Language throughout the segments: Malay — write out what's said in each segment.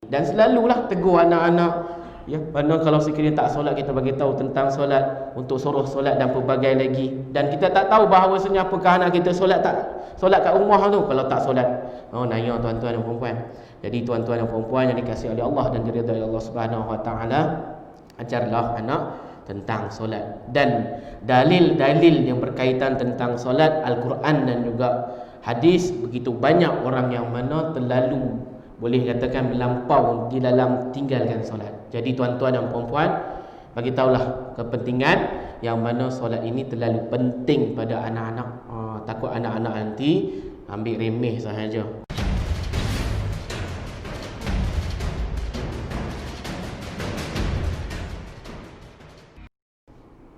Dan selalulah tegur anak-anak, ya, mana kalau sekiranya tak solat, kita bagi tahu tentang solat, untuk suruh solat dan pelbagai lagi. Dan kita tak tahu bahawasanya apakah anak kita solat tak solat kat rumah tu kalau tak solat. Oh, nanya tuan-tuan dan puan-puan. Jadi tuan-tuan dan puan-puan yang dikasihi oleh Allah dan diridai Allah Subhanahu Wa Taala, ajarlah anak tentang solat. Dan dalil-dalil yang berkaitan tentang solat, Al-Quran dan juga hadis, begitu banyak orang yang mana terlalu, boleh katakan melampau di dalam tinggalkan solat. Jadi tuan-tuan dan puan-puan, bagi tahulah kepentingan yang mana solat ini terlalu penting pada anak-anak. Takut anak-anak nanti ambil remeh sahaja.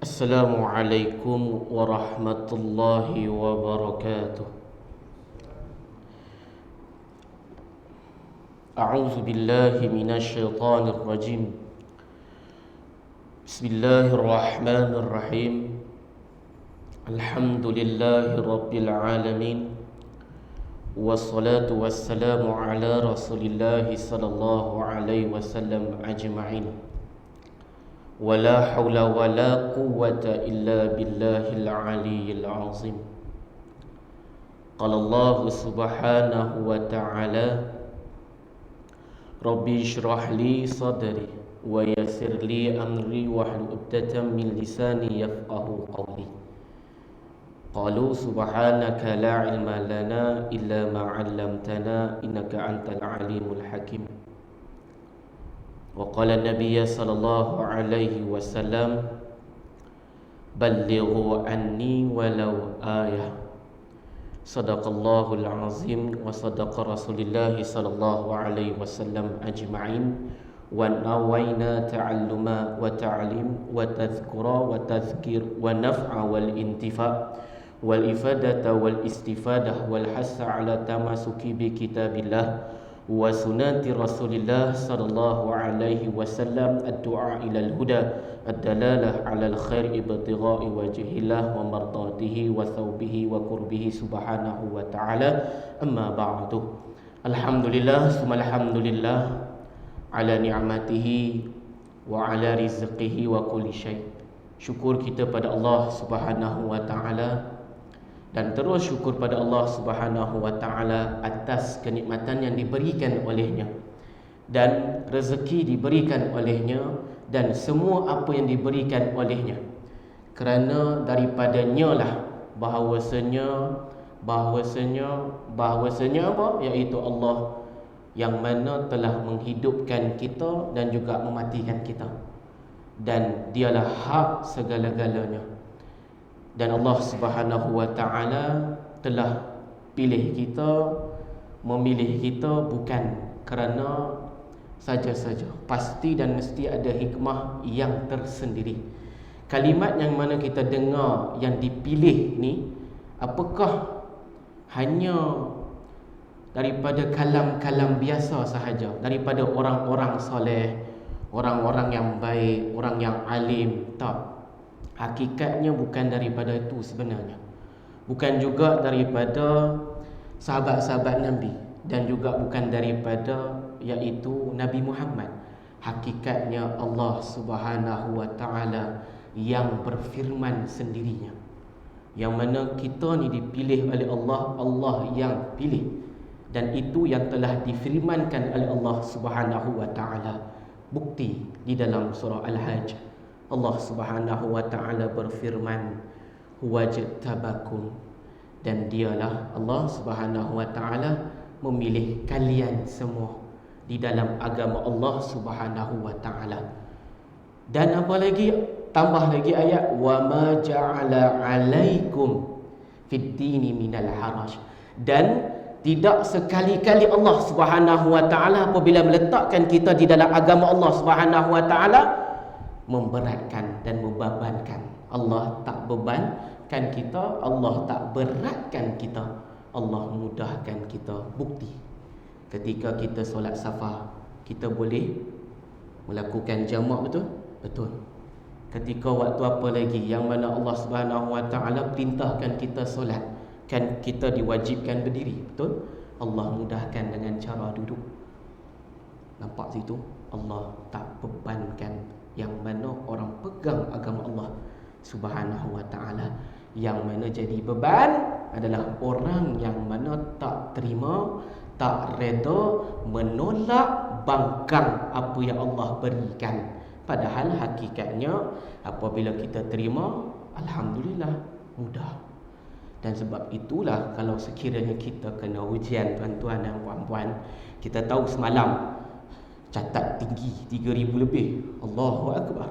Assalamualaikum warahmatullahi wabarakatuh. A'udzu billahi minasyaitonir rajim. Bismillahirrahmanirrahim. Alhamdulillahi rabbil alamin. Wassalatu wassalamu ala Rasulillah sallallahu alaihi wasallam ajma'in. Wala haula wala quwwata illa billahil aliyyil azim. Qala Allah subhanahu wa ta'ala, Rabbi shrah li sadri wa yassir li amri wahlul 'uqdatam min lisani yafqahu qawli. Qalu subhanaka la ilma lana illa ma 'allamtana innaka antal alimul hakim. Wa qala an-nabiy sallallahu alaihi wasallam, ballighu anni walau ayah. Sadaqallahul azim wa sadaqa Rasulullah sallallahu alaihi wasallam ajma'in. Wa nawayna ta'alluma wa ta'lim wa tadhkura wa tadhkir wa naf'a wal intifa' wal ifadata wal istifadah wal hassa ala tamasuki bi kitabillah wa sunati Rasulillah sallallahu alaihi wasallam, ad-du'a ila al-huda, ad-dalalah ala al-khair, ibtigha'i wajhillah wa mardatihi wa thawbihi wa qurbihi subhanahu wa ta'ala. Amma ba'du. Alhamdulillah summa alhamdulillah ala ni'matihi wa ala rizqihi wa kulli syai'. Syukur kita pada Allah Subhanahu wa ta'ala, dan terus syukur pada Allah Subhanahu wa ta'ala atas kenikmatan yang diberikan olehnya, dan rezeki diberikan olehnya, dan semua apa yang diberikan olehnya. Kerana daripadanya lah bahawasanya apa? Iaitu Allah yang mana telah menghidupkan kita dan juga mematikan kita, dan dialah hak segala-galanya. Dan Allah Subhanahu wa ta'ala telah pilih kita, memilih kita bukan kerana saja-saja. Pasti dan mesti ada hikmah yang tersendiri. Kalimat yang mana kita dengar yang dipilih ni, apakah hanya daripada kalam-kalam biasa sahaja, daripada orang-orang soleh, orang-orang yang baik, orang yang alim? Tak. Hakikatnya bukan daripada itu sebenarnya. Bukan juga daripada sahabat-sahabat Nabi, dan juga bukan daripada iaitu Nabi Muhammad. Hakikatnya Allah Subhanahu wa ta'ala yang berfirman sendirinya, yang mana kita ni dipilih oleh Allah, Allah yang pilih. Dan itu yang telah difirmankan oleh Allah Subhanahu wa ta'ala. Bukti di dalam surah Al-Hajj, Allah Subhanahu wa ta'ala berfirman, huwajtabakum, dan dialah Allah Subhanahu wa ta'ala memilih kalian semua di dalam agama Allah Subhanahu wa ta'ala. Dan apa lagi? Tambah lagi ayat, wa ma ja'ala 'alaikum fid dini minal haraj. Dan tidak sekali-kali Allah Subhanahu wa ta'ala apabila meletakkan kita di dalam agama Allah Subhanahu wa ta'ala memberatkan dan membebankan. Allah tak bebankan kita, Allah tak beratkan kita, Allah mudahkan kita. Bukti ketika kita solat safar, kita boleh melakukan jamak, betul? Betul. Ketika waktu apa lagi yang mana Allah Subhanahu wa ta'ala perintahkan kita solat, kan kita diwajibkan berdiri, betul? Allah mudahkan dengan cara duduk. Nampak situ? Allah tak bebankan yang mana orang pegang agama Allah Subhanahu wa ta'ala. Yang mana jadi beban adalah orang yang mana tak terima, tak reda, menolak, bangkang apa yang Allah berikan. Padahal hakikatnya apabila kita terima, alhamdulillah, mudah. Dan sebab itulah kalau sekiranya kita kena ujian, tuan-tuan dan puan-puan, kita tahu semalam catat tinggi 3,000 lebih. Allahu Akbar.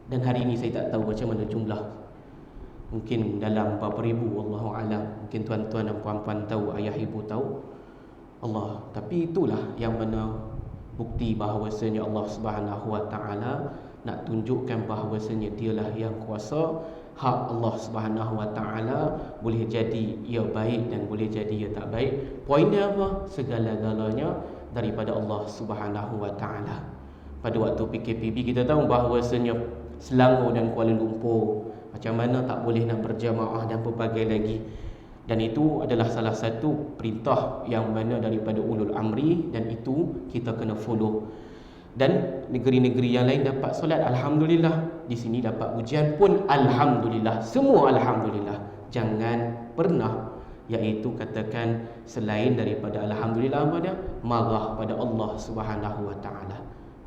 Dan hari ini saya tak tahu macam mana jumlah. Mungkin dalam berapa ribu, Allahu alam. Mungkin tuan-tuan dan puan-puan tahu, ayah ibu tahu. Allah. Tapi itulah yang mana bukti bahawasanya Allah Subhanahu wa ta'ala nak tunjukkan bahawasanya dialah yang kuasa. Hak Allah Subhanahu wa ta'ala boleh jadi ia baik dan boleh jadi ia tak baik. Poinnya apa? Segala-galanya daripada Allah Subhanahu wa ta'ala. Pada waktu PKPB kita tahu bahawasanya Selangor dan Kuala Lumpur macam mana tak boleh nak berjamaah dan pelbagai lagi. Dan itu adalah salah satu perintah yang mana daripada ulul amri, dan itu kita kena follow. Dan negeri-negeri yang lain dapat solat, alhamdulillah. Di sini dapat ujian pun, alhamdulillah. Semua alhamdulillah. Jangan pernah iaitu katakan selain daripada alhamdulillah apa dia? Marah pada Allah Subhanahu wa ta'ala.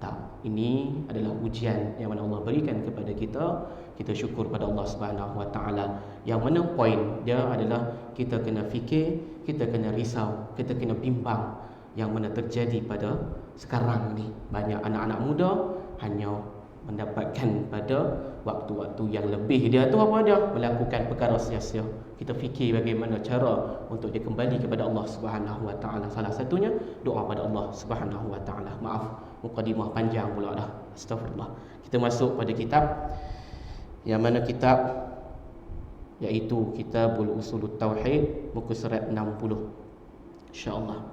Tak, ini adalah ujian yang mana Allah berikan kepada kita. Kita syukur pada Allah Subhanahu wa ta'ala. Yang mana poin dia adalah kita kena fikir, kita kena risau, kita kena bimbang yang mana terjadi pada sekarang ni. Banyak anak-anak muda hanya mendapatkan pada waktu-waktu yang lebih dia tu apa dia? Melakukan perkara sia-sia. Kita fikir bagaimana cara untuk dia kembali kepada Allah Subhanahu wa ta'ala. Salah satunya doa pada Allah Subhanahu wa ta'ala. Maaf, mukadimah panjang pula dah. Astagfirullah. Kita masuk pada kitab yang mana kitab iaitu Kitabul Usulut Tauhid, muka surat 60, insya-Allah.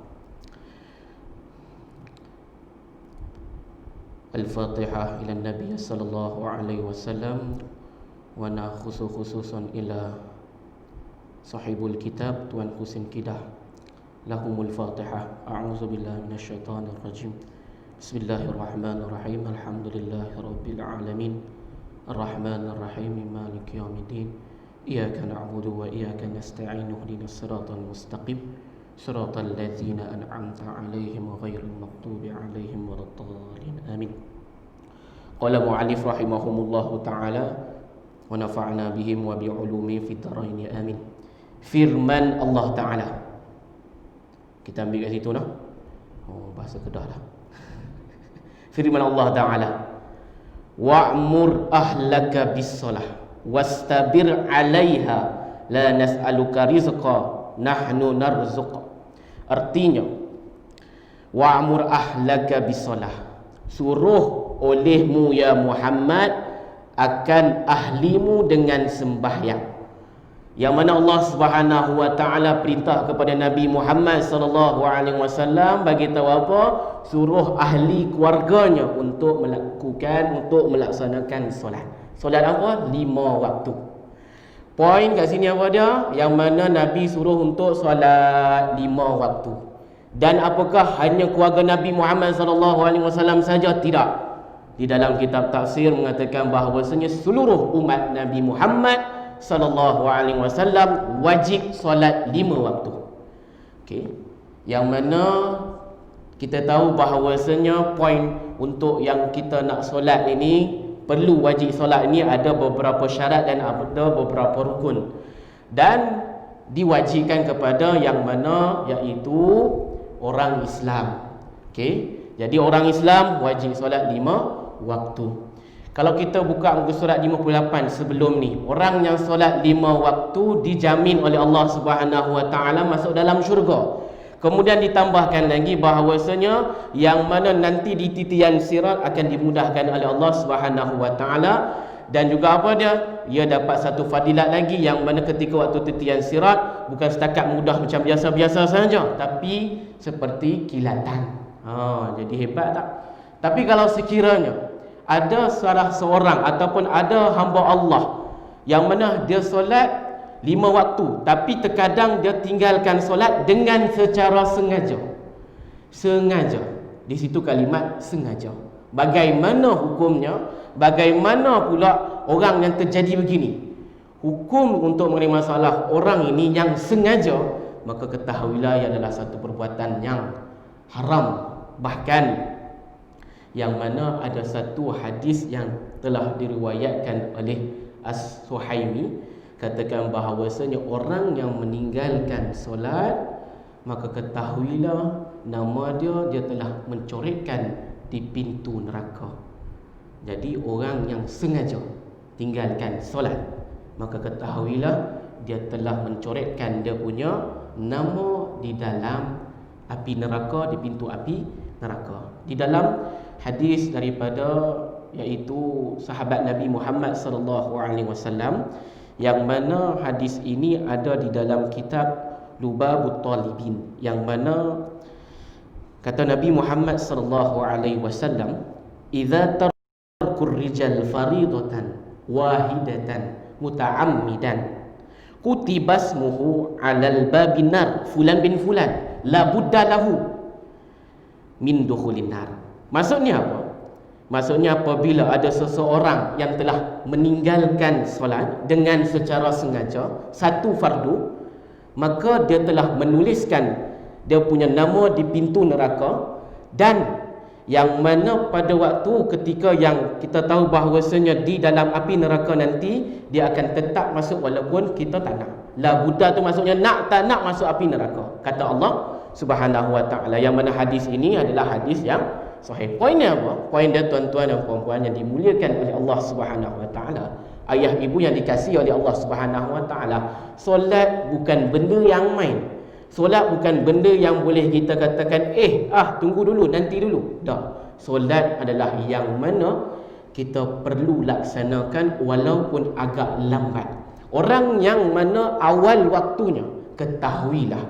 Al-Fatihah ila Nabi sallallahu alaihi wasallam wa na khususan ila sahibul kitab Tuan Husin Kidah. Lahumul Fatihah. A'udzu billahi minasyaitonir rajim. Bismillahirrahmanirrahim. Alhamdulillahirabbil alamin. Ar-Rahmanir Rahim. Maliki yaumiddin. Iyyaka na'budu wa iyyaka nasta'in. Ihdinas siratal mustaqim. Siratal ladzina an'amta 'alaihim ghairil maghdubi 'alaihim waladdallin. Amin. Qala mu'allif rahimahumullahu ta'ala wa nafa'na bihim wa bi'ulumi fid dharain. Amin. Firman Allah Ta'ala. Kita ambil kat situ nah. Oh, bahasa Kedah lah. Firman Allah Ta'ala. Wa'mur ahlaka bis-salah wastabir 'alaiha la nas'aluka rizqa nahnu narzuq. Artinya, wa'mur ahlaka bis-salah, suruh olehmu ya Muhammad akan ahlimu dengan sembahyang. Yang mana Allah Subhanahu wa ta'ala perintah kepada Nabi Muhammad sallallahu alaihi wasallam bagi tahu apa? Suruh ahli keluarganya untuk melaksanakan solat. Solat apa? 5 waktu. Poin kat sini apa dia? Yang mana Nabi suruh untuk solat 5 waktu. Dan apakah hanya keluarga Nabi Muhammad sallallahu alaihi wasallam saja? Tidak. Di dalam kitab tafsir mengatakan bahawasanya seluruh umat Nabi Muhammad sallallahu alaihi wasallam wajib solat 5 waktu. Okey. Yang mana kita tahu bahawasanya poin untuk yang kita nak solat ini, perlu wajib solat ini ada beberapa syarat dan ada beberapa rukun. Dan diwajibkan kepada yang mana iaitu orang Islam. Okey. Jadi orang Islam wajib solat 5 waktu. Kalau kita buka muka surat 58 sebelum ni, orang yang solat 5 waktu dijamin oleh Allah Subhanahu wa ta'ala masuk dalam syurga. Kemudian ditambahkan lagi bahawasanya yang mana nanti di titian sirat akan dimudahkan oleh Allah Subhanahu wa ta'ala. Dan juga apa dia? Ia dapat satu fadilat lagi yang mana ketika waktu titian sirat bukan setakat mudah macam biasa-biasa saja, tapi seperti kilatan. Jadi hebat tak? Tapi kalau sekiranya ada salah seorang ataupun ada hamba Allah yang mana dia solat 5 waktu, tapi terkadang dia tinggalkan solat dengan secara sengaja. Di situ kalimat sengaja. Bagaimana hukumnya? Bagaimana pula orang yang terjadi begini? Hukum untuk mengenai masalah orang ini yang sengaja, maka ketahuilah ia adalah satu perbuatan yang haram. Bahkan yang mana ada satu hadis yang telah diriwayatkan oleh As-Suhaimi, katakan bahawasanya orang yang meninggalkan solat, maka ketahuilah nama dia telah mencoretkan di pintu neraka. Jadi orang yang sengaja tinggalkan solat, maka ketahuilah dia telah mencoretkan dia punya nama di dalam api neraka, di pintu api neraka. Di dalam hadis daripada iaitu sahabat Nabi Muhammad sallallahu alaihi wasallam, yang mana hadis ini ada di dalam kitab Lubabut Talibin, yang mana kata Nabi Muhammad sallallahu alaihi wasallam, "Idza tarkur rijal faridatan wahidatan muta'ammidan kutibasmuhu 'alal babin nar fulan bin fulan la budda lahu min dukhulin nar." Maksudnya apa? Maksudnya apabila ada seseorang yang telah meninggalkan solat dengan secara sengaja satu fardu, maka dia telah menuliskan dia punya nama di pintu neraka, dan yang mana pada waktu ketika yang kita tahu bahawasanya di dalam api neraka nanti dia akan tetap masuk walaupun kita tak nak. La budda tu maksudnya nak tak nak masuk api neraka, kata Allah Subhanahu wa taala. Yang mana hadis ini adalah hadis yang sahih. Poinnya apa? Poin dia tuan-tuan dan puan-puan yang dimuliakan oleh Allah Subhanahu wa taala, ayah ibu yang dikasihi oleh Allah Subhanahu wa taala, solat bukan benda yang main. Solat bukan benda yang boleh kita katakan tunggu dulu, nanti dulu. Dah. Solat adalah yang mana kita perlu laksanakan walaupun agak lambat. Orang yang mana awal waktunya, ketahuilah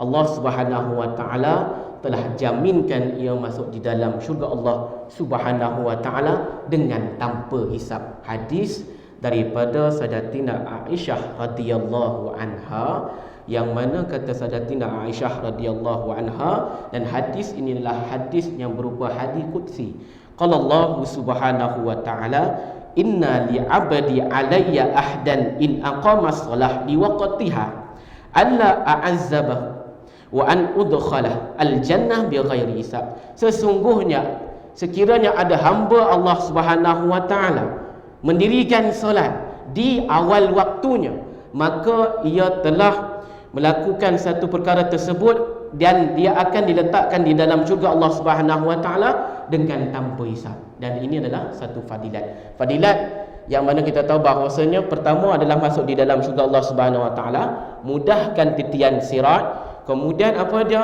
Allah Subhanahu wa taala telah jaminkan ia masuk di dalam syurga Allah Subhanahu wa taala dengan tanpa hisab. Hadis daripada Sayyidatina Aisyah radhiyallahu anha, yang mana kata Sayyidatina Aisyah radhiyallahu anha, dan hadis ini adalah hadis yang berupa hadis qudsi. Qala Allah Subhanahu wa taala, "Inna li 'abdi 'alayya ahdan in aqama shalah li waqtiha alla a'azzabahu wa an udkhalah al-jannah bighairi hisab." Sesungguhnya sekiranya ada hamba Allah Subhanahu wa taala mendirikan solat di awal waktunya, maka ia telah melakukan satu perkara tersebut dan dia akan diletakkan di dalam syurga Allah Subhanahu wa taala dengan tanpa hisab. Dan ini adalah satu fadilat. Fadilat yang mana kita tahu bahawasanya pertama adalah masuk di dalam syurga Allah Subhanahu wa taala, mudahkan titian sirat, kemudian apa dia?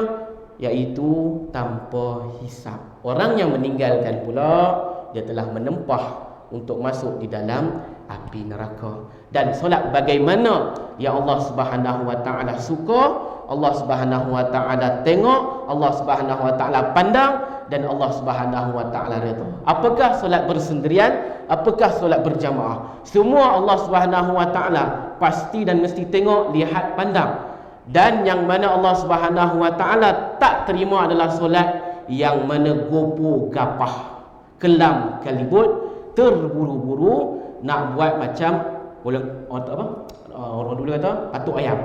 Iaitu tanpa hisab. Orang yang meninggalkan pula dia telah menempah untuk masuk di dalam api neraka. Dan solat bagaimana yang Allah Subhanahu wa taala suka, Allah Subhanahu wa taala tengok, Allah Subhanahu wa taala pandang, dan Allah Subhanahu wa taala redha. Apakah solat bersendirian, apakah solat berjamaah? Semua Allah Subhanahu wa taala pasti dan mesti tengok, lihat, pandang. Dan yang mana Allah Subhanahu wa taala tak terima adalah solat yang mana gopo gapah, kelam kalibut, terburu-buru nak buat macam orang dulu kata patuk ayam.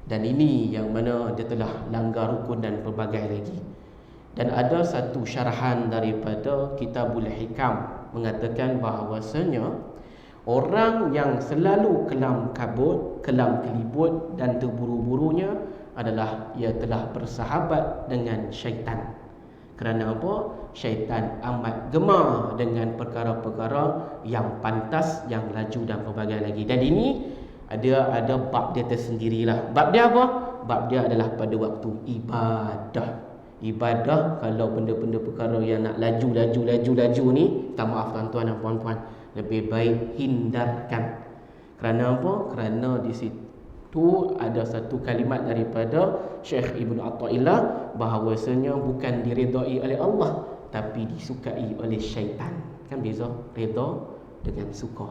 Dan ini yang mana dia telah langgar rukun dan pelbagai lagi. Dan ada satu syarahan daripada Kitabul Hikam mengatakan bahawasanya orang yang selalu kelam kabut, kelam kelibut dan terburu-burunya adalah ia telah bersahabat dengan syaitan. Kerana apa? Syaitan amat gemar dengan perkara-perkara yang pantas, yang laju dan pelbagai lagi. Dan ini ada bab dia tersendirilah. Bab dia apa? Bab dia adalah pada waktu ibadah. Ibadah, kalau benda-benda perkara yang nak laju ni, minta maaf tuan-tuan dan puan-puan, lebih baik hindarkan. Kerana apa? Kerana di situ ada satu kalimat daripada Syekh Ibn Atha'illah bahawasanya bukan diredai oleh Allah, tapi disukai oleh syaitan. Kan beza reda dengan suka.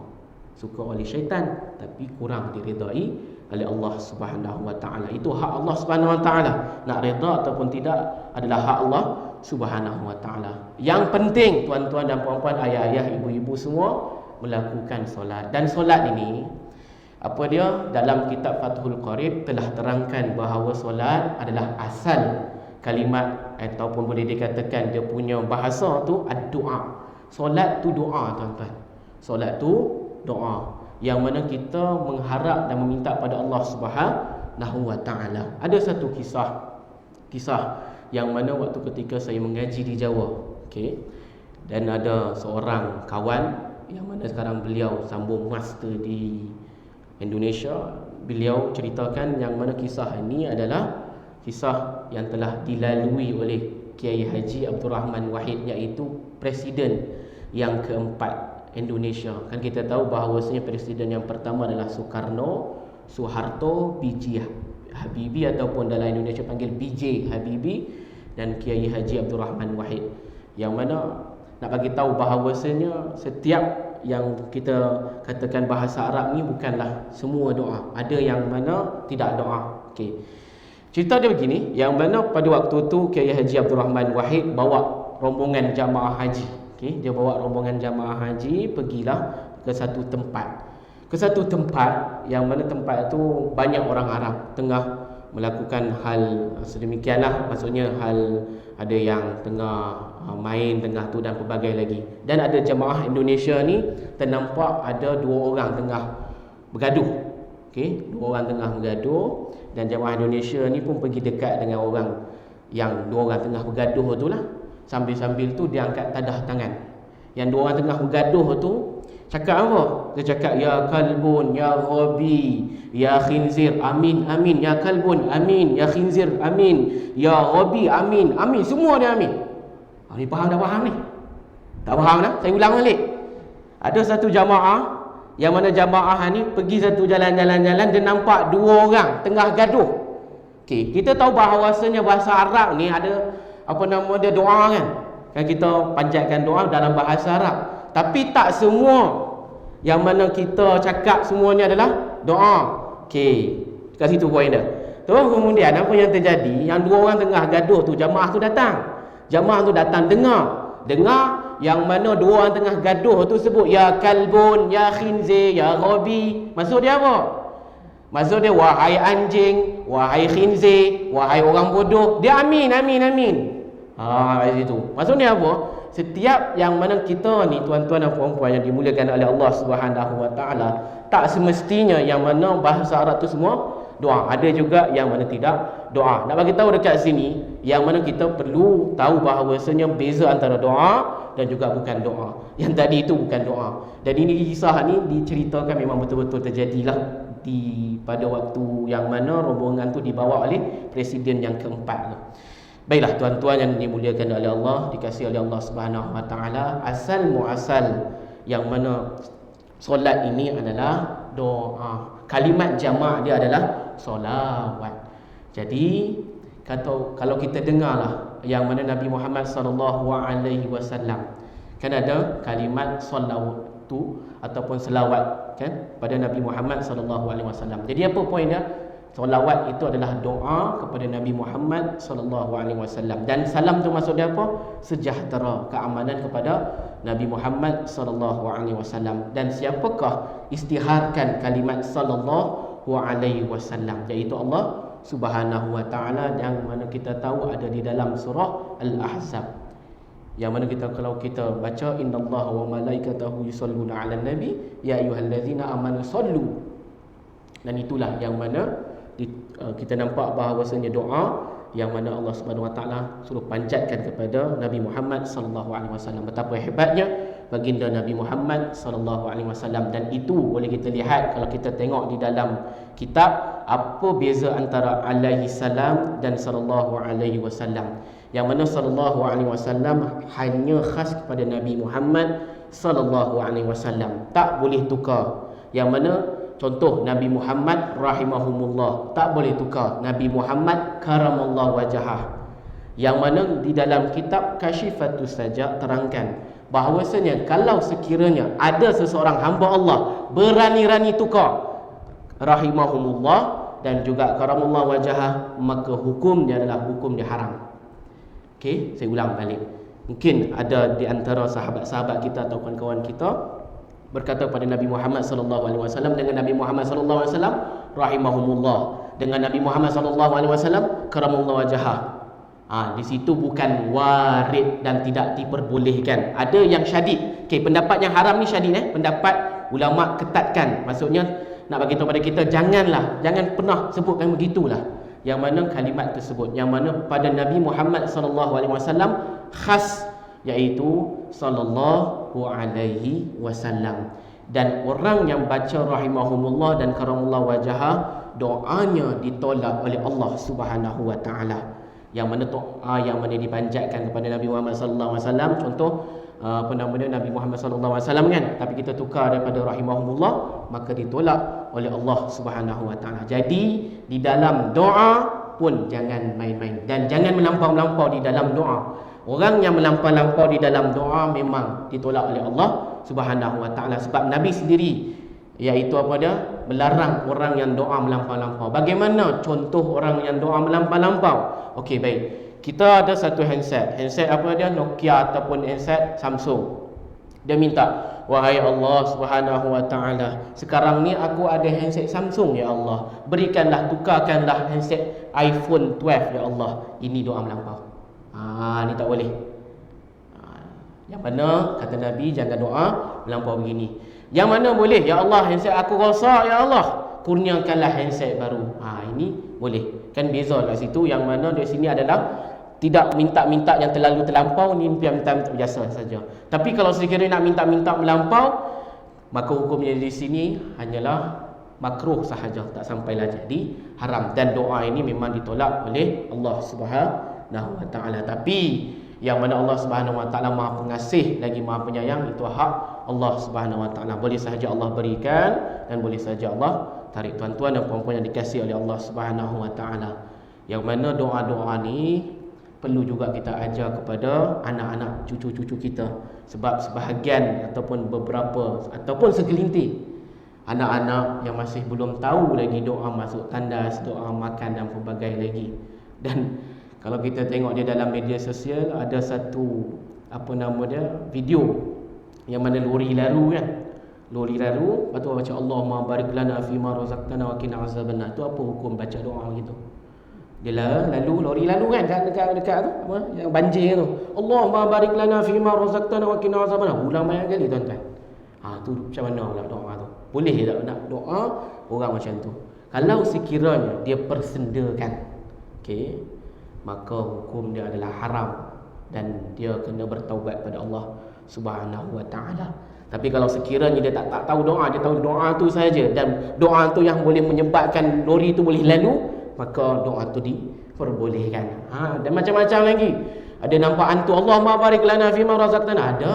Suka oleh syaitan tapi kurang diredai oleh Allah Subhanahu wa taala. Itu hak Allah Subhanahu wa taala. Nak reda ataupun tidak adalah hak Allah Subhanahu wa taala. Yang penting tuan-tuan dan puan-puan, ayah-ayah, ibu-ibu semua melakukan solat. Dan solat ini apa dia? Dalam kitab Fathul Qarib telah terangkan bahawa solat adalah asal kalimat ataupun boleh dikatakan dia punya bahasa tu ad-doa. Solat tu doa, tuan-tuan. Solat tu doa yang mana kita mengharap dan meminta pada Allah Subhanahu wa taala. Ada satu kisah yang mana waktu ketika saya mengaji di Jawa, okey, dan ada seorang kawan yang mana sekarang beliau sambung master di Indonesia. Beliau ceritakan yang mana kisah ini adalah kisah yang telah dilalui oleh Kiai Haji Abdul Rahman Wahid, iaitu presiden yang keempat Indonesia. Kan kita tahu bahawasanya presiden yang pertama adalah Soekarno, Soeharto, B.J. Habibie ataupun dalam Indonesia panggil B.J. Habibie, dan Kiai Haji Abdul Rahman Wahid. Yang mana nak bagi tahu bahawasanya setiap yang kita katakan bahasa Arab ni bukanlah semua doa. Ada yang mana tidak doa. Okey. Cerita dia begini, yang mana pada waktu tu Kiai Haji Abdul Rahman Wahid bawa rombongan jamaah haji. Okey, dia bawa rombongan jamaah haji pergilah ke satu tempat. Ke satu tempat yang mana tempat tu banyak orang Arab tengah melakukan hal sedemikianlah, maksudnya hal ada yang tengah main tengah tu dan pelbagai lagi. Dan ada jemaah Indonesia ni ternampak ada dua orang tengah bergaduh. Okey, dua orang tengah bergaduh dan jemaah Indonesia ni pun pergi dekat dengan orang yang dua orang tengah bergaduh tu lah. Sambil-sambil tu dia angkat tadah tangan. Yang dua orang tengah bergaduh tu cakap apa? Dia cakap, ya kalbun, ya ghabi, ya khinzir, amin, amin, ya kalbun, amin, ya khinzir, amin, ya ghabi, amin, amin. Semua dia amin. Ni faham tak faham ni? Tak faham dah? Saya ulang balik. Ada satu jamaah, yang mana jamaah ni pergi satu jalan-jalan, dia nampak dua orang tengah gaduh. Okey, kita tahu bahawasanya bahasa Arab ni ada apa nama dia, doa kan? Kan kita panjatkan doa dalam bahasa Arab. Tapi tak semua yang mana kita cakap semuanya adalah doa. Okey, kat situ poin dia. Terus kemudian apa yang terjadi? Yang dua orang tengah gaduh tu, jamaah tu datang. Jamaah tu datang dengar yang mana dua orang tengah gaduh tu sebut ya kalbun, ya khinzir, ya ghabi. Maksud dia apa? Maksud dia wahai anjing, wahai khinzir, wahai orang bodoh. Dia amin, amin, amin. Kat situ. Maksudnya apa? Setiap yang mana kita ni tuan-tuan dan puan-puan yang dimuliakan oleh Allah Subhanahu wa taala, tak semestinya yang mana bahasa Arab tu semua doa. Ada juga yang mana tidak doa. Nak bagi tahu dekat sini yang mana kita perlu tahu bahawasanya beza antara doa dan juga bukan doa. Yang tadi itu bukan doa. Dan ini kisah ni diceritakan memang betul-betul terjadilah pada waktu yang mana rombongan tu dibawa oleh presiden yang keempat tu. Baiklah tuan-tuan yang dimuliakan oleh Allah, dikasihi oleh Allah Subhanahu wa taala, asal muasal yang mana solat ini adalah doa. Kalimat jamak dia adalah solawat. Jadi kalau kita dengarlah yang mana Nabi Muhammad sallallahu alaihi wasallam kan ada kalimat solawat tu ataupun selawat kan pada Nabi Muhammad sallallahu alaihi wasallam. Jadi apa poin dia? Solawat itu adalah doa kepada Nabi Muhammad sallallahu alaihi wasallam, dan salam tu maksud dia apa? Sejahtera, keamanan kepada Nabi Muhammad sallallahu alaihi wasallam. Dan siapakah istiharkan kalimat sallallahu alaihi wasallam, iaitu Allah Subhanahu wa taala, yang mana kita tahu ada di dalam surah Al-Ahzab, yang mana kalau kita baca innallaha wa malaikatahu yusholluna 'alan nabi ya ayyuhallazina amanu shallu, dan itulah yang mana kita nampak bahawasanya doa yang mana Allah Subhanahu wa taala suruh panjatkan kepada Nabi Muhammad sallallahu alaihi wasallam. Betapa hebatnya baginda Nabi Muhammad sallallahu alaihi wasallam, dan itu boleh kita lihat kalau kita tengok di dalam kitab apa beza antara alaihi salam dan sallallahu alaihi wasallam. Yang mana sallallahu alaihi wasallam hanya khas kepada Nabi Muhammad sallallahu alaihi wasallam, tak boleh tukar. Yang mana contoh Nabi Muhammad rahimahumullah tak boleh tukar, Nabi Muhammad karamallahu wajhah. Yang mana di dalam kitab Kashifatus Sajak terangkan bahawasanya kalau sekiranya ada seseorang hamba Allah berani-rani tukar rahimahumullah dan juga karamallahu wajhah, maka hukumnya adalah hukum dia haram. Okey, saya ulang balik. Mungkin ada di antara sahabat-sahabat kita atau kawan-kawan kita berkata pada Nabi Muhammad sallallahu alaihi wasallam, dengan Nabi Muhammad sallallahu alaihi wasallam rahimahumullah, dengan Nabi Muhammad sallallahu alaihi wasallam karamallahu wajhah. Di situ bukan warid dan tidak diperbolehkan. Ada yang syadid. Okey, pendapat yang haram ni syadid pendapat ulama ketatkan. Maksudnya nak bagi tahu pada kita jangan pernah sebutkan begitulah. Yang mana kalimat tersebut, yang mana pada Nabi Muhammad sallallahu alaihi wasallam khas, iaitu sallallahu alaihi wasallam. Dan orang yang baca rahimahumullah dan karamallahu wajhah, doanya ditolak oleh Allah Subhanahu wa taala. Yang mana doa yang mana dipanjatkan kepada Nabi Muhammad sallallahu alaihi wasallam, contoh Nabi Muhammad sallallahu alaihi wasallam kan, tapi kita tukar daripada rahimahumullah, maka ditolak oleh Allah Subhanahu wa taala. Jadi di dalam doa pun jangan main-main dan jangan melampau-lampau di dalam doa. Orang yang melampau-lampau di dalam doa memang ditolak oleh Allah Subhanahu wa taala, sebab Nabi sendiri iaitu melarang orang yang doa melampau-lampau. Bagaimana contoh orang yang doa melampau-lampau? Okey, baik. Kita ada satu handset Nokia ataupun handset Samsung. Dia minta, wahai Allah Subhanahu wa taala, sekarang ni aku ada handset Samsung ya Allah, tukarkanlah handset iPhone 12 ya Allah. Ini doa melampau. Ni tak boleh. Yang mana kata Nabi jangan doa melampau begini. Yang mana boleh, ya Allah handset aku rosak ya Allah, kurniakanlah handset baru. Ini boleh. Kan beza kat situ. Yang mana di sini adalah tidak minta-minta yang terlampau, ni minta biasa saja. Tapi kalau sekiranya nak minta-minta melampau, maka hukumnya di sini hanyalah makruh sahaja, tak sampailah jadi haram. Dan doa ini memang ditolak oleh Allah Subhanahu wa taala. Tapi yang mana Allah Subhanahu wa taala Maha Pengasih lagi Maha Penyayang, itu hak Allah Subhanahu wa taala. Boleh sahaja Allah berikan dan boleh sahaja Allah tarik. Tuan-tuan dan puan-puan yang dikasihi oleh Allah Subhanahu wa taala, yang mana doa-doa ni perlu juga kita ajar kepada anak-anak cucu-cucu kita. Sebab sebahagian ataupun beberapa ataupun segelintir anak-anak yang masih belum tahu lagi doa masuk tandas, doa makan dan pelbagai lagi. Dan kalau kita tengok dia dalam media sosial, ada satu video yang mana lori lalu kan. Lori lalu, lepas tu baca Allahumma barik lana fima razaqtana wa qina azabannar. Tu apa hukum baca doa gitu? Dia lalu, lori lalu kan dekat tu yang banjir tu. Allahumma barik lana fima razaqtana wa qina azabannar. Ulang banyak kali tuan-tuan. Tu macam mana pula doa tu? Boleh tak nak doa orang macam tu? Kalau sekiranya dia persendakan, okey, maka hukum dia adalah haram dan dia kena bertaubat pada Allah Subhanahu wa taala. Tapi kalau sekiranya dia tak tahu doa, dia tahu doa tu saja dan doa tu yang boleh menyebabkan lori tu boleh lalu, maka doa tu diperbolehkan. Dan macam-macam lagi. Ada nampak hantu, Allahumma barik lana fima razaqtana. Ada.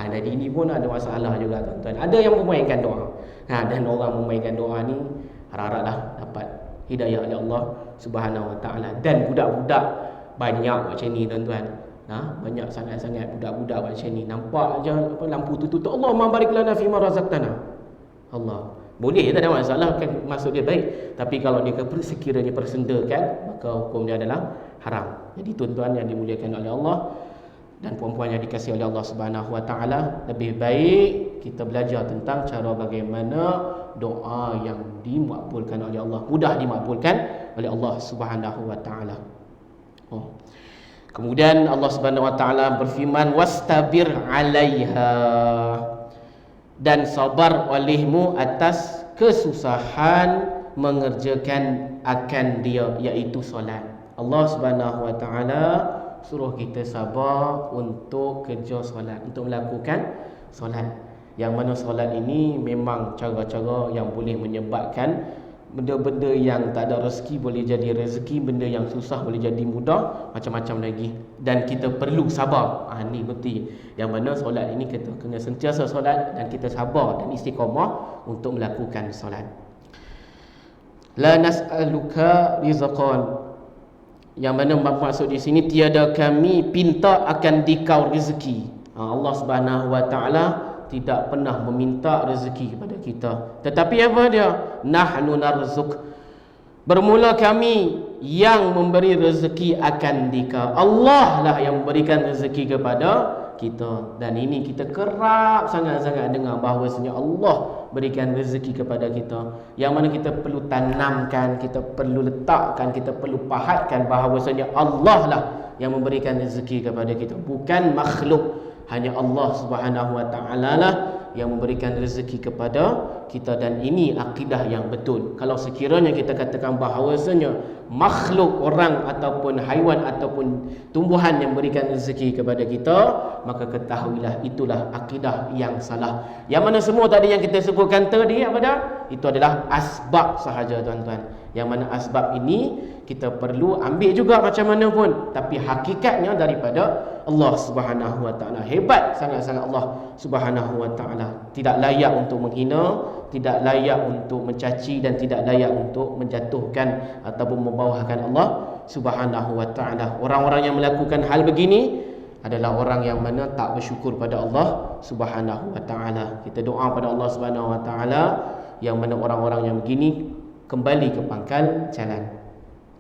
Jadi ini pun ada masalah juga tuan-tuan. Ada yang memainkan doa. Dan orang memainkan doa ni harap-haraplah dapat hidayah oleh Allah Subhanahu wa taala. Dan budak-budak banyak macam ni tuan-tuan. Banyak sangat-sangat budak-budak macam ni. Nampak je lampu tu tutup, Allahumma barik lana fima razaqtana. Allah. Boleh, tak ada masalah kan, maksud dia baik. Tapi kalau dia sekiranya persendakan, maka hukum dia adalah haram. Jadi tuan-tuan yang dimuliakan oleh Allah dan puan-puan yang dikasihi oleh Allah Subhanahu wa taala, lebih baik kita belajar tentang cara bagaimana doa yang dimakbulkan oleh Allah, mudah dimakbulkan oleh Allah Subhanahu wa taala. Kemudian Allah Subhanahu wa taala berfirman, wastabir 'alaiha, dan sabar olehmu atas kesusahan mengerjakan akan dia, iaitu solat. Allah Subhanahu wa taala suruh kita sabar untuk kerja solat, untuk melakukan solat. Yang mana solat ini memang cara-cara yang boleh menyebabkan benda-benda yang tak ada rezeki boleh jadi rezeki, benda yang susah boleh jadi mudah, macam-macam lagi. Dan kita perlu sabar. Ni betul. Yang mana solat ini kita kena sentiasa solat dan kita sabar dan istiqamah untuk melakukan solat. La nas'aluka rizqan. Yang mana maksud di sini, tiada kami pinta akan dikau rezeki. Allah Subhanahu wa taala tidak pernah meminta rezeki kepada kita. Tetapi apa dia? Nahnu narzuk. Bermula kami yang memberi rezeki akan dika. Allah lah yang memberikan rezeki kepada kita. Dan ini kita kerap sangat-sangat dengar bahawasanya Allah berikan rezeki kepada kita, yang mana kita perlu tanamkan, kita perlu letakkan, kita perlu pahatkan bahawasanya Allah lah yang memberikan rezeki kepada kita, bukan makhluk. Hanya Allah Subhanahu Wa Taala lah yang memberikan rezeki kepada kita. Dan ini akidah yang betul. Kalau sekiranya kita katakan bahawasanya makhluk, orang ataupun haiwan ataupun tumbuhan yang berikan rezeki kepada kita, maka ketahuilah itulah akidah yang salah. Yang mana semua tadi yang kita sebutkan tadi apa dah? Itu adalah asbab sahaja tuan-tuan. Yang mana asbab ini kita perlu ambil juga macam mana pun, tapi hakikatnya daripada Allah Subhanahu Wa Taala. Hebat sangat-sangat Allah Subhanahu Wa Taala. Tidak layak untuk menghina, tidak layak untuk mencaci, dan tidak layak untuk menjatuhkan ataupun membawakan Allah Subhanahu Wa Taala. Orang-orang yang melakukan hal begini adalah orang yang mana tak bersyukur pada Allah Subhanahu Wa Taala. Kita doa pada Allah Subhanahu Wa Taala yang mana orang-orang yang begini kembali ke pangkal jalan.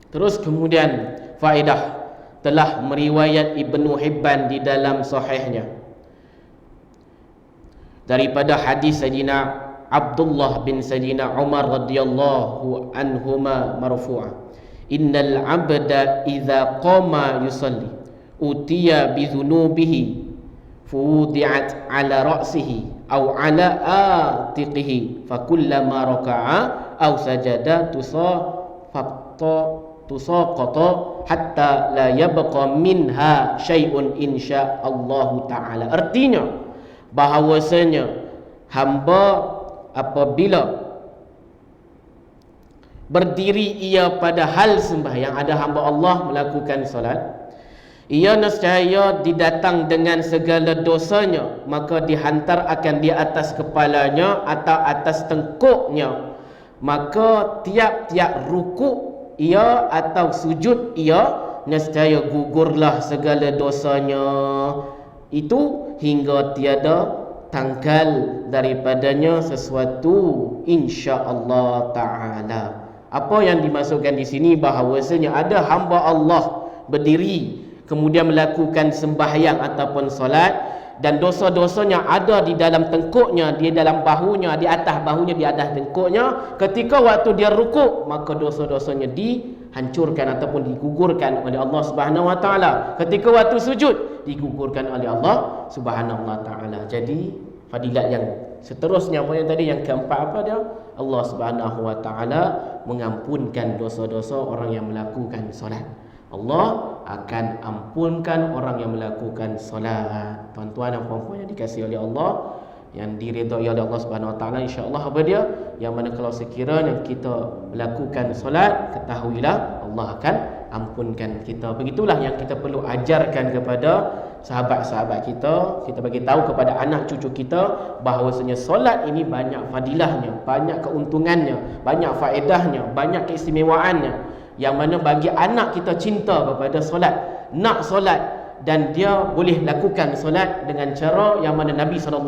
Terus kemudian faedah, telah meriwayat Ibnu Hibban di dalam sahihnya daripada hadis Sayyidina Abdullah bin Sayyidina Umar radhiyallahu anhuma marfu'ah, innal abda idza qama yusalli utiya bi dhunubihi fudi'at ala ra'sihi aw ala atiqihi fa kullama raka'a aw sajada tusaqata hatta la yabqa minha syai'un insyaallahu ta'ala. Artinya bahawasanya hamba apabila berdiri ia pada hal sembahyang, ada hamba Allah melakukan solat, ia nescaya didatang dengan segala dosanya, maka dihantar akan di atas kepalanya atau atas tengkuknya, maka tiap-tiap rukuk ia atau sujud ia, nescaya gugurlah segala dosanya itu hingga tiada tangkal daripadanya sesuatu insya-Allah taala. Apa yang dimasukkan di sini bahawasanya ada hamba Allah berdiri kemudian melakukan sembahyang ataupun solat, dan dosa-dosanya ada di dalam tengkuknya, di dalam bahunya, di atas bahunya, di atas tengkuknya. Ketika waktu dia rukuk, maka dosa-dosanya dihancurkan ataupun digugurkan oleh Allah Subhanahu Wa Taala. Ketika waktu sujud, digugurkan oleh Allah Subhanahu Wa Taala. Jadi fadilat yang seterusnya apa yang tadi, yang keempat apa dia? Allah Subhanahu Wa Taala mengampunkan dosa-dosa orang yang melakukan solat. Allah akan ampunkan orang yang melakukan solat. Tuan-tuan dan puan-puan yang dikasihi oleh Allah, yang diridai oleh Allah Subhanahu Wa Taala, insya-Allah apa dia? Yang mana kalau sekiranya kita melakukan solat, ketahuilah Allah akan ampunkan kita. Begitulah yang kita perlu ajarkan kepada sahabat-sahabat kita. Kita bagi tahu kepada anak cucu kita bahawasanya solat ini banyak fadilahnya, banyak keuntungannya, banyak faedahnya, banyak keistimewaannya, yang mana bagi anak kita cinta kepada solat, nak solat, dan dia boleh lakukan solat dengan cara yang mana Nabi SAW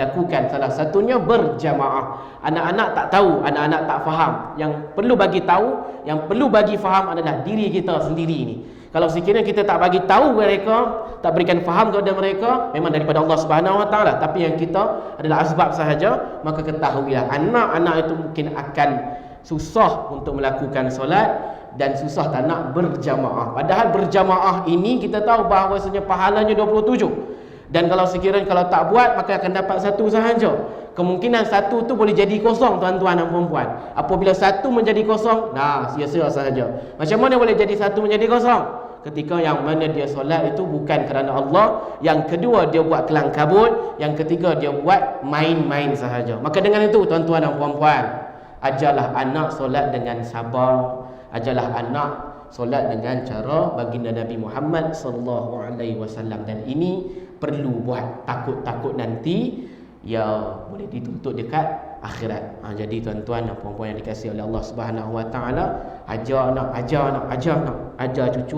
lakukan. Salah satunya berjamaah. Anak-anak tak tahu, anak-anak tak faham. Yang perlu bagi tahu, yang perlu bagi faham adalah diri kita sendiri ini. Kalau sekiranya kita tak bagi tahu mereka, tak berikan faham kepada mereka, memang daripada Allah Subhanahu Wa Taala. Tapi yang kita adalah asbab sahaja, maka ketahuilah anak-anak itu mungkin akan susah untuk melakukan solat dan susah tak nak berjamaah. Padahal berjamaah ini kita tahu bahawasanya pahalanya 27. Dan kalau sekiranya kalau tak buat, maka akan dapat satu sahaja. Kemungkinan satu tu boleh jadi kosong, tuan-tuan dan puan-puan. Apabila satu menjadi kosong, nah sia-sia sahaja. Macam mana boleh jadi satu menjadi kosong? Ketika yang mana dia solat itu bukan kerana Allah, yang kedua dia buat kelang kabut, yang ketiga dia buat main-main sahaja. Maka dengan itu tuan-tuan dan puan-puan, ajarlah anak solat dengan sabar, ajarlah anak solat dengan cara baginda Nabi Muhammad sallallahu alaihi wasallam. Dan ini perlu buat, takut-takut nanti ya boleh dituntut dekat akhirat. Jadi tuan-tuan dan puan-puan yang dikasihi oleh Allah Subhanahu Wa Taala, ajar cucu.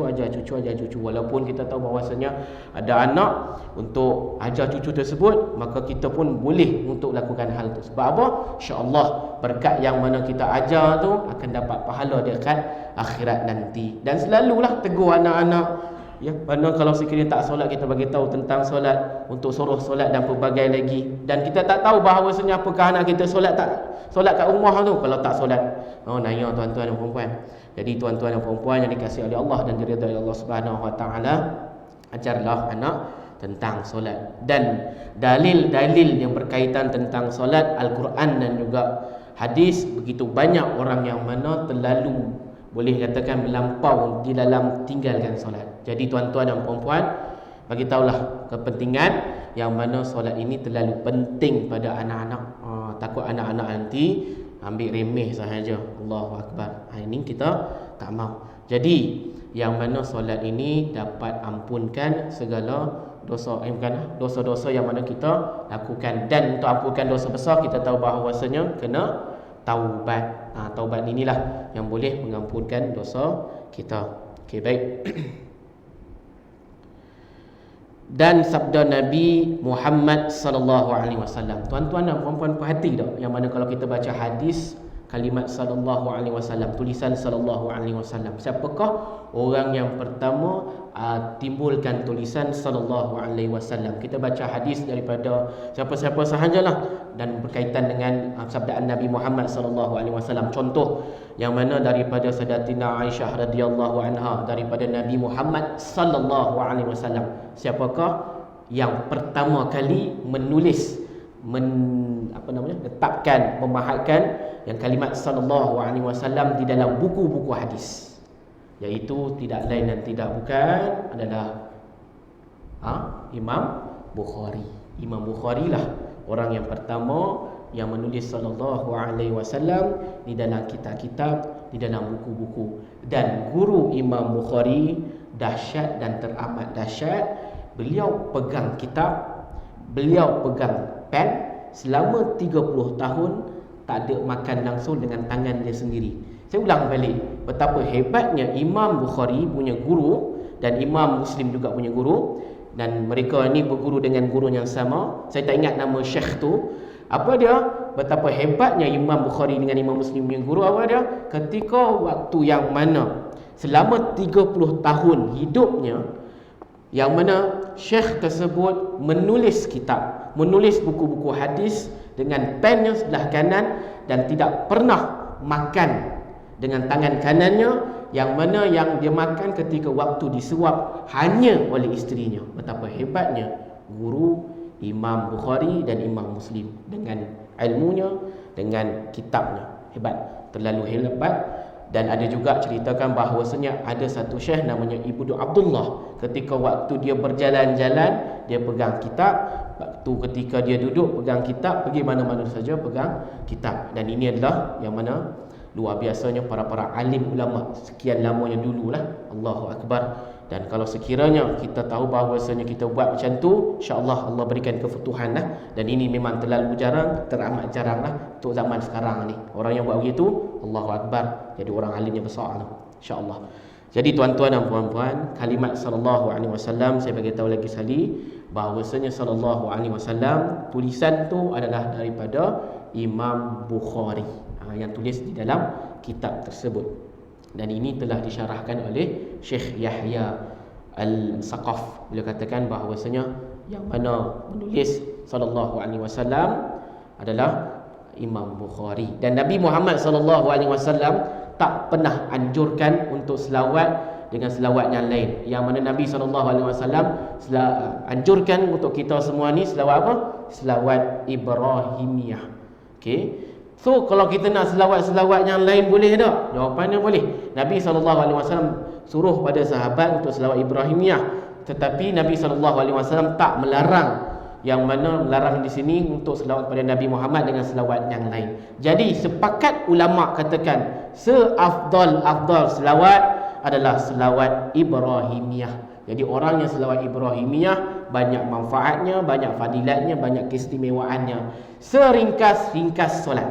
Walaupun kita tahu bahawasanya ada anak, untuk ajar cucu tersebut, maka kita pun boleh untuk lakukan hal itu. Sebab apa? Insya-Allah berkat yang mana kita ajar tu akan dapat pahala dekat akhirat nanti. Dan selalulah tegur anak-anak. Ya, mana kalau sekiranya tak solat, kita bagi tahu tentang solat, untuk suruh solat dan pelbagai lagi. Dan kita tak tahu bahawasanya apakah anak kita solat kat rumah tu kalau tak solat. Nanya tuan-tuan dan puan-puan. Jadi tuan-tuan dan puan-puan yang dikasihi oleh Allah dan diridai Allah Subhanahu Wa Taala, ajarlah anak tentang solat. Dan dalil-dalil yang berkaitan tentang solat, Al-Quran dan juga hadis, begitu banyak orang yang mana terlalu, boleh katakan melampau di dalam tinggalkan solat. Jadi tuan-tuan dan puan-puan, bagi tahulah kepentingan yang mana solat ini terlalu penting pada anak-anak. Takut anak-anak nanti ambil remeh sahaja. Allahu Akbar. Ini kita tak mahu. Jadi yang mana solat ini dapat ampunkan segala dosa-dosa yang mana kita lakukan. Dan untuk ampunkan dosa besar, kita tahu bahawasanya kena taubat. Taubat inilah yang boleh mengampunkan dosa kita. Okey, baik. Dan sabda Nabi Muhammad sallallahu alaihi wasallam. Tuan-tuan dan puan-puan perhati tak, yang mana kalau kita baca hadis, kalimat sallallahu alaihi wasallam, tulisan sallallahu alaihi wasallam, siapakah orang yang pertama timbulkan tulisan sallallahu alaihi wasallam? Kita baca hadis daripada siapa-siapa sahajalah dan berkaitan dengan sabdaan Nabi Muhammad sallallahu alaihi wasallam. Contoh yang mana daripada Sayyidatina Aisyah radhiyallahu anha, daripada Nabi Muhammad sallallahu alaihi wasallam, siapakah yang pertama kali menulis, letakkan, memahatkan yang kalimat sallallahu alaihi wasallam di dalam buku-buku hadis, iaitu tidak lain dan tidak bukan adalah Imam Bukhari. Imam Bukhari lah orang yang pertama yang menulis sallallahu alaihi wasallam di dalam kitab-kitab, di dalam buku-buku. Dan guru Imam Bukhari dahsyat dan teramat dahsyat. Beliau pegang kitab, beliau pegang pen selama 30 tahun, tak ada makan langsung dengan tangan dia sendiri. Saya ulang balik, betapa hebatnya Imam Bukhari punya guru dan Imam Muslim juga punya guru, dan mereka ni berguru dengan guru yang sama. Saya tak ingat nama syekh tu. Apa dia? Betapa hebatnya Imam Bukhari dengan Imam Muslim punya guru. Apa dia? Ketika waktu yang mana selama 30 tahun hidupnya, yang mana syekh tersebut menulis kitab, menulis buku-buku hadis dengan pennya sebelah kanan, dan tidak pernah makan dengan tangan kanannya, yang mana yang dia makan ketika waktu disuap hanya oleh isterinya. Betapa hebatnya guru Imam Bukhari dan Imam Muslim dengan ilmunya, dengan kitabnya. Hebat, terlalu hebat. Dan ada juga ceritakan bahawasanya ada satu syekh namanya Ibnu Abdullah, ketika waktu dia berjalan-jalan, dia pegang kitab. Waktu ketika dia duduk pegang kitab, pergi mana-mana saja pegang kitab. Dan ini adalah yang mana luar biasanya para alim ulama sekian lamanya dululah. Allahu Akbar. Dan kalau sekiranya kita tahu bahawasanya kita buat macam tu, insya-Allah Allah berikan kefutuhan lah. Dan ini memang terlalu jarang, teramat jarang lah untuk zaman sekarang ni. Orang yang buat begitu, Allahu Akbar, jadi orang alim yang besar lah, insya-Allah. Jadi tuan-tuan dan puan-puan, kalimat sallallahu alaihi wasallam, saya bagi tahu lagi sekali bahawasanya sallallahu alaihi wasallam, tulisan tu adalah daripada Imam Bukhari, yang tulis di dalam kitab tersebut. Dan ini telah disyarahkan oleh Syekh Yahya Al-Saqaf. Beliau katakan bahawasanya yang mana menulis sallallahu alaihi wasallam adalah Imam Bukhari. Dan Nabi Muhammad sallallahu alaihi wasallam tak pernah anjurkan untuk selawat dengan selawat yang lain. Yang mana Nabi sallallahu alaihi wasallam anjurkan untuk kita semua ni selawat apa? Selawat Ibrahimiyah. Okey. So kalau kita nak selawat-selawat yang lain boleh tak? Jawapannya boleh. Nabi SAW suruh pada sahabat untuk selawat Ibrahimiyah, tetapi Nabi SAW tak melarang. Yang mana melarang di sini untuk selawat pada Nabi Muhammad dengan selawat yang lain. Jadi sepakat ulama katakan seafdal selawat adalah selawat Ibrahimiyah. Jadi orang yang selawat Ibrahimiyah banyak manfaatnya, banyak fadilatnya, banyak keistimewaannya. Seringkas-ringkas solat.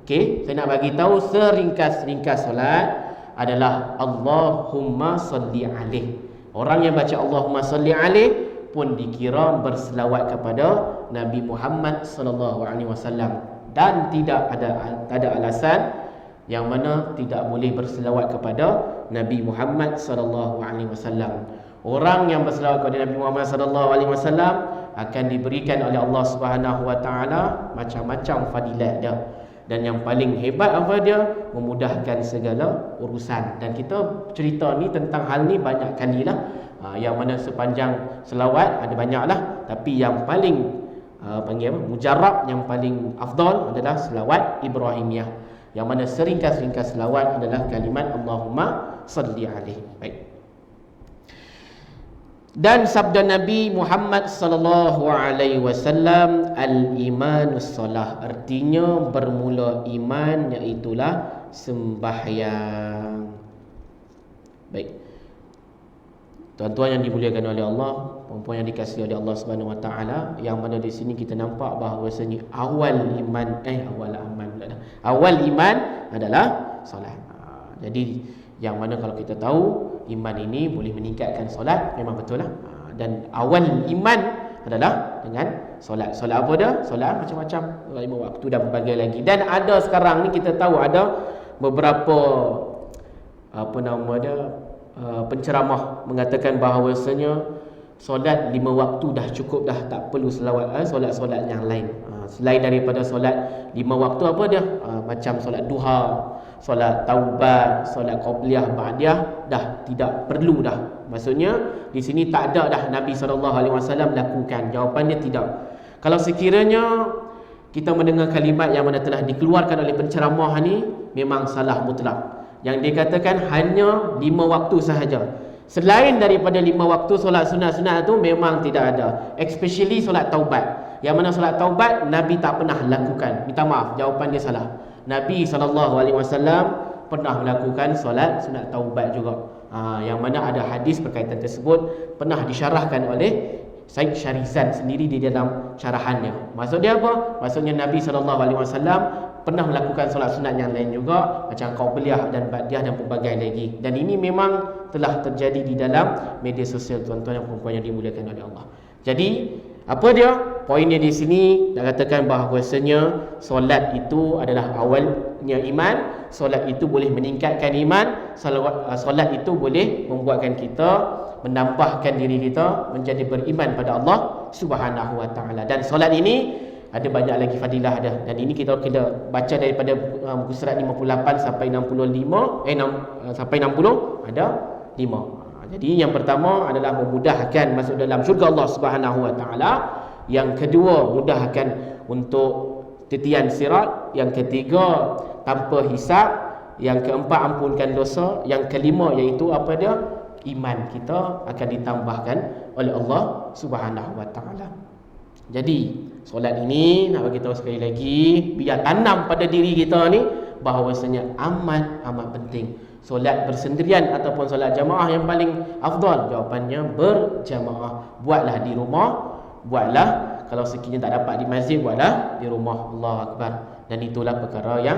Okey, saya nak bagi tahu seringkas-ringkas solat adalah Allahumma salli alaih. Orang yang baca Allahumma salli alaih pun dikira berselawat kepada Nabi Muhammad sallallahu alaihi wasallam, dan tidak ada alasan yang mana tidak boleh berselawat kepada Nabi Muhammad sallallahu alaihi wasallam. Orang yang berselawat kepada Nabi Muhammad sallallahu alaihi wasallam akan diberikan oleh Allah Subhanahu wa taala macam-macam fadilat dia. Dan yang paling hebat apa dia? Memudahkan segala urusan. Dan kita cerita ni tentang hal ni banyak kali lah. Yang mana sepanjang selawat ada banyak lah. Tapi yang paling panggil apa? Mujarab, yang paling afdal adalah selawat Ibrahimiyah. Yang mana seringkas-ringkas selawat adalah kalimat Allahumma salli alaih. Baik. Dan sabda Nabi Muhammad sallallahu alaihi wasallam, al-imanus salah, artinya bermula iman iaitulah sembahyang. Baik. Tuan-tuan yang dimuliakan oleh Allah, puan-puan yang dikasihi oleh Allah Subhanahu wa taala, yang mana di sini kita nampak bahawasanya awal iman adalah solat. Jadi yang mana kalau kita tahu iman ini boleh meningkatkan solat, memang betul lah. Dan awal iman adalah dengan solat. Solat apa dah? Solat macam-macam, 5 waktu dan berbagai lagi. Dan ada sekarang ni kita tahu ada beberapa penceramah mengatakan bahawasanya solat 5 waktu dah cukup dah, tak perlu selawat solat-solat yang lain. Selain daripada solat 5 waktu apa dia? Macam solat duha, solat taubat, solat qabliyah, ba'diyah, dah tidak perlu dah. Maksudnya di sini tak ada dah Nabi SAW lakukan. Jawapan dia tidak. Kalau sekiranya kita mendengar kalimat yang mana telah dikeluarkan oleh penceramah ni, memang salah mutlak. Yang dikatakan hanya 5 waktu sahaja. Selain daripada 5 waktu solat sunat-sunat tu memang tidak ada. Especially solat taubat. Yang mana solat taubat Nabi tak pernah lakukan. Minta maaf, jawapan dia salah. Nabi SAW pernah melakukan solat sunat taubat juga. Yang mana ada hadis berkaitan tersebut pernah disyarahkan oleh Syekh Syarizan sendiri di dalam syarahannya. Maksudnya apa? Maksudnya Nabi SAW pernah melakukan solat sunat yang lain juga, macam qabliyah dan ba'diyah dan pelbagai lagi. Dan ini memang telah terjadi di dalam media sosial, tuan-tuan dan puan-puan yang dimuliakan oleh Allah. Jadi apa dia? Poinnya di sini nak katakan bahawasanya solat itu adalah awalnya iman. Solat itu boleh meningkatkan iman. Solat itu boleh membuatkan kita, menambahkan diri kita menjadi beriman pada Allah Subhanahu wa taala. Dan solat ini ada banyak lagi fadilah dia. Dan ini kita baca daripada muka surat 58 sampai 65 sampai 60 ada 5. Jadi yang pertama adalah memudahkan masuk dalam syurga Allah Subhanahu wa taala. Yang kedua, mudahkan untuk titian sirat. Yang ketiga, tanpa hisab. Yang keempat, ampunkan dosa. Yang kelima iaitu apa dia? Iman kita akan ditambahkan oleh Allah Subhanahu wa taala. Jadi solat ini nak bagi tahu sekali lagi, biar tanam pada diri kita ni bahawasanya amat penting. Solat bersendirian ataupun solat jamaah yang paling afdal? Jawapannya berjamaah. Buatlah di rumah, buatlah kalau sekiranya tak dapat di masjid, buatlah di rumah. Allahu Akbar. Dan itulah perkara yang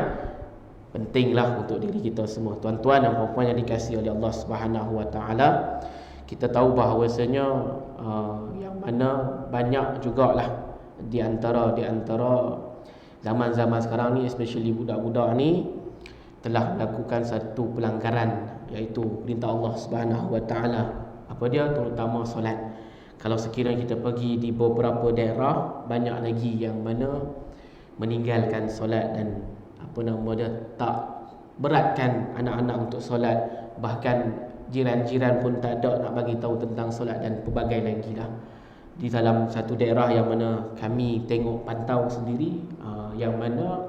pentinglah untuk diri kita semua, tuan-tuan dan puan-puan yang dikasihi oleh Allah Subhanahu wa taala. Kita tahu bahawasanya yang mana banyak jugalah di antara zaman-zaman sekarang ni, especially budak-budak ni telah melakukan satu pelanggaran, iaitu perintah Allah Subhanahu wa taala. Apa dia? Terutama solat. Kalau sekiranya kita pergi di beberapa daerah, banyak lagi yang mana meninggalkan solat dan tak beratkan anak-anak untuk solat. Bahkan jiran-jiran pun tak ada nak bagi tahu tentang solat dan pelbagai lagi lah. Di dalam satu daerah yang mana kami tengok pantau sendiri, yang mana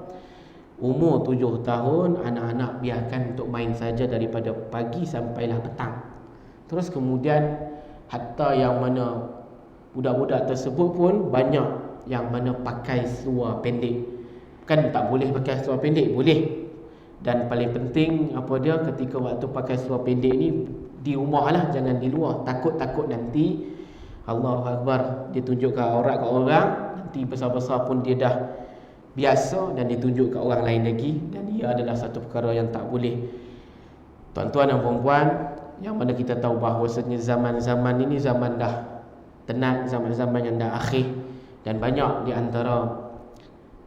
umur 7 tahun anak-anak biarkan untuk main saja daripada pagi sampailah petang. Terus kemudian hatta yang mana budak-budak tersebut pun banyak yang mana pakai seluar pendek. Kan tak boleh pakai seluar pendek? Boleh. Dan paling penting apa dia, ketika waktu pakai seluar pendek ni di rumah lah, jangan di luar. Takut-takut nanti Allahu Akbar, dia tunjuk ke aurat kat orang, nanti besar-besar pun dia dah biasa dan ditunjuk kat orang lain lagi, dan ia adalah satu perkara yang tak boleh. Tuan-tuan dan puan-puan, yang mana kita tahu bahawasanya zaman-zaman ini zaman dah tenang, zaman-zaman yang dah akhir, dan banyak di antara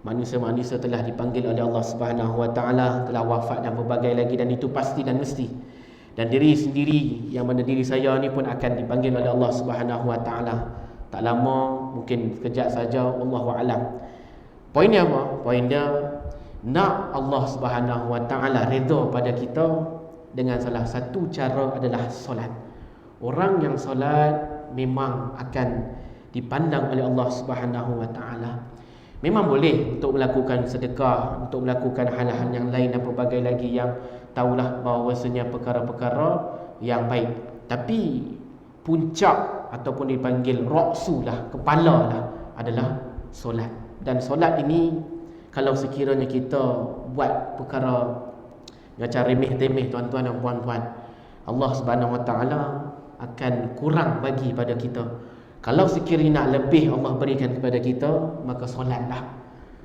manusia-manusia telah dipanggil oleh Allah Subhanahu Wa Taala, telah wafat dan berbagai lagi, dan itu pasti dan mesti. Dan diri sendiri, yang mana diri saya ni pun akan dipanggil oleh Allah Subhanahu Wa Taala. Tak lama, mungkin sekejap saja, wallahu alam. Poin dia apa? Poin dia, nak Allah Subhanahu Wa Taala redha pada kita dengan salah satu cara adalah solat. Orang yang solat memang akan dipandang oleh Allah Subhanahu Wa Taala. Memang boleh untuk melakukan sedekah, untuk melakukan hal-hal yang lain dan pelbagai lagi yang tahulah bahawasanya perkara-perkara yang baik. Tapi puncak ataupun dipanggil ra'sulah, kepala lah, adalah solat. Dan solat ini, kalau sekiranya kita buat perkara macam remeh-temeh, tuan-tuan dan puan-puan, Allah Subhanahu Wa Taala akan kurang bagi pada kita. Kalau sekiranya nak lebih Allah berikan kepada kita, maka solatlah.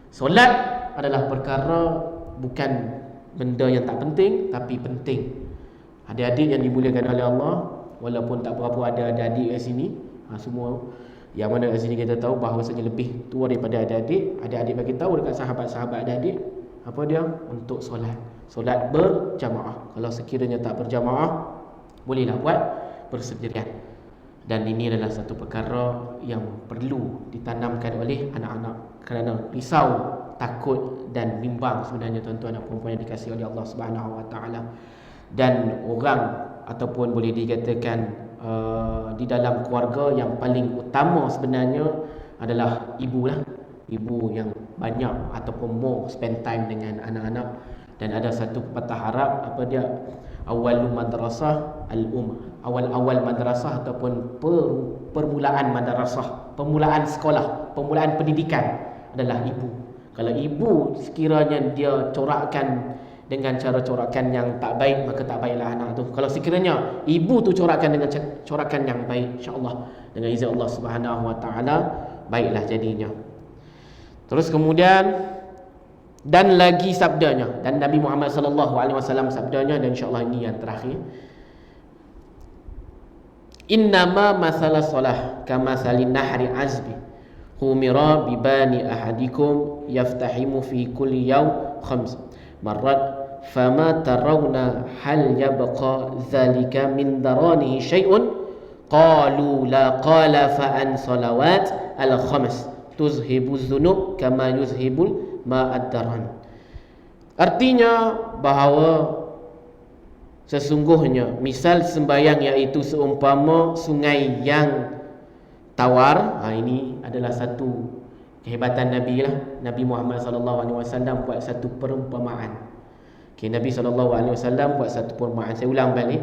Solat adalah perkara bukan benda yang tak penting, tapi penting. Adik-adik yang dimuliakan oleh Allah, walaupun tak berapa ada adik-adik kat sini, semua yang mana kat sini kita tahu bahawasanya lebih tua daripada adik-adik. Adik-adik bagi tahu dekat sahabat-sahabat adik-adik, apa dia? Untuk solat. Solat berjamaah. Kalau sekiranya tak berjamaah, bolehlah buat bersendirian. Dan ini adalah satu perkara yang perlu ditanamkan oleh anak-anak, kerana risau, takut dan bimbang sebenarnya tuan-tuan dan puan-puan yang dikasihi oleh Allah Subhanahu Wa Taala. Dan orang ataupun boleh dikatakan di dalam keluarga yang paling utama sebenarnya adalah ibu lah. Ibu yang banyak ataupun more spend time dengan anak-anak. Dan ada satu pepatah Arab, apa dia? Awal madrasah awal-awal madrasah ataupun permulaan madrasah, permulaan sekolah, permulaan pendidikan adalah ibu. Kalau ibu sekiranya dia corakkan dengan cara corakan yang tak baik, maka tak baiklah anak tu. Kalau sekiranya ibu tu corakkan dengan corakan yang baik, insya-Allah dengan izin Allah Subhanahu Wa Taala baiklah jadinya. Terus kemudian, dan lagi sabdanya, dan Nabi Muhammad sallallahu alaihi wasallam sabdanya, dan insya-Allah ini yang terakhir. Innama masalah solah kama salin nahri azbi humira bibani ahadikum yaftahimu fi kulli yaum khams marrat fama tarawna hal yabqa dhalika min daranihi syai'un qalu la qala fa an salawat al khams tuzhibu dhunub kama yuzhibul ma'ad-daran. Artinya bahawa sesungguhnya misal sembahyang iaitu seumpama sungai yang tawar. Ini adalah satu kehebatan Nabi lah. Nabi Muhammad SAW buat satu perumpamaan. Nabi SAW buat satu perumpamaan. Saya ulang balik.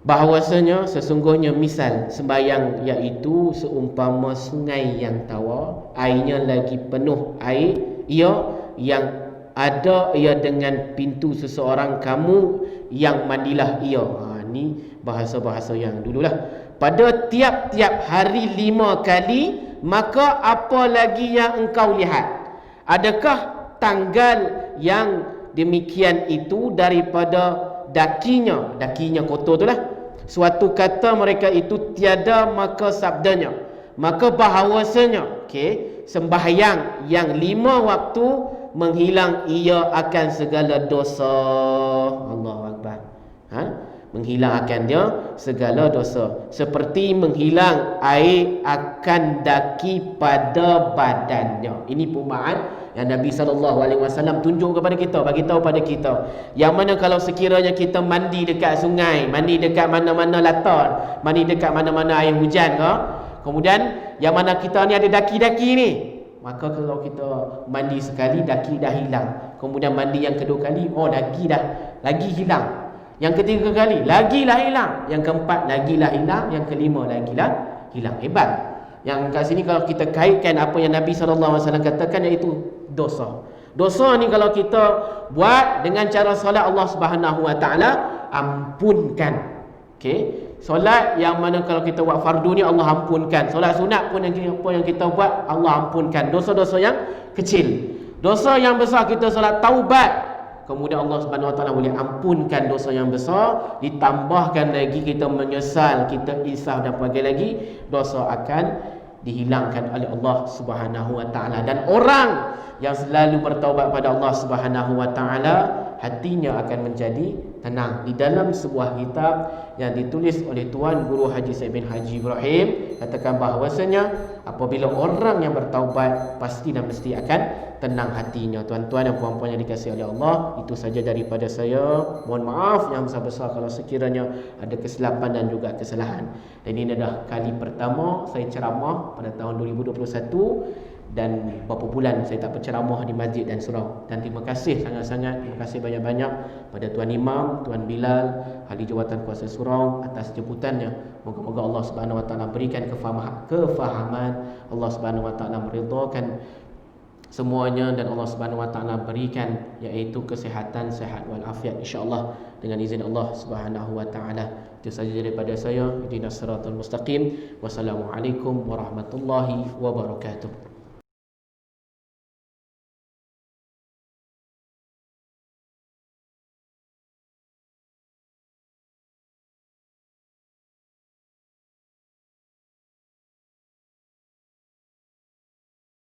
Bahawasanya sesungguhnya misal sembahyang iaitu seumpama sungai yang tawar, airnya lagi penuh air, ia yang ada ia dengan pintu seseorang kamu yang mandilah ia. Ni bahasa-bahasa yang dululah. Pada tiap-tiap hari 5 kali, maka apa lagi yang engkau lihat? Adakah tanggal yang demikian itu daripada dakinya kotor tu lah. Suatu kata mereka itu tiada, maka sabdanya, maka bahawasanya sembahyang yang 5 waktu menghilang ia akan segala dosa. Allahu Akbar. Menghilang akan dia segala dosa, seperti menghilang air akan daki pada badannya. Ini perumpamaan yang Nabi SAW tunjuk kepada kita, bagi tahu pada kita, yang mana kalau sekiranya kita mandi dekat sungai, mandi dekat mana-mana latar, mandi dekat mana-mana air hujan kemudian yang mana kita ni ada daki-daki ni, maka kalau kita mandi sekali, daki dah hilang. Kemudian mandi yang kedua kali, daki dah lagi hilang. Yang ketiga kali, lagilah hilang. Yang keempat, lagilah hilang. Yang kelima, lagilah hilang. Hebat. Yang kat sini kalau kita kaitkan apa yang Nabi SAW katakan, iaitu dosa. Dosa ni kalau kita buat dengan cara solat, Allah Subhanahu Wa Taala ampunkan. Solat yang mana kalau kita buat fardu ni Allah ampunkan. Solat sunat pun yang kita buat Allah ampunkan. Dosa-dosa yang kecil. Dosa yang besar kita solat taubat, kemudian Allah Subhanahu Wa Taala boleh ampunkan dosa yang besar. Ditambahkan lagi kita menyesal, kita insaf dan sebagainya lagi, dosa akan dihilangkan oleh Allah Subhanahu Wa Taala. Dan orang yang selalu bertaubat pada Allah Subhanahu Wa Taala, hatinya akan menjadi tenang. Di dalam sebuah kitab yang ditulis oleh Tuan Guru Haji Said bin Haji Ibrahim, katakan bahawasanya apabila orang yang bertaubat, pasti dan mesti akan tenang hatinya. Tuan-tuan dan puan-puan yang dikasihi oleh Allah, itu saja daripada saya. Mohon maaf yang besar-besar kalau sekiranya ada kesilapan dan juga kesalahan. Dan ini adalah kali pertama saya ceramah pada tahun 2021, dan beberapa bulan saya tak berceramah di masjid dan surau. Dan terima kasih sangat-sangat, terima kasih banyak-banyak pada Tuan Imam, Tuan Bilal, Ahli Jawatan Kuasa Surau atas jemputannya. Moga-moga Allah Subhanahu Wa Taala berikan kefahaman, Allah Subhanahu Wa Taala meridhakan semuanya, dan Allah Subhanahu Wa Taala berikan iaitu kesihatan, sehat wal afiat insya-Allah dengan izin Allah Subhanahu Wa Taala. Itu saja daripada saya. Ihdinas siratal mustaqim. Wassalamualaikum warahmatullahi wabarakatuh.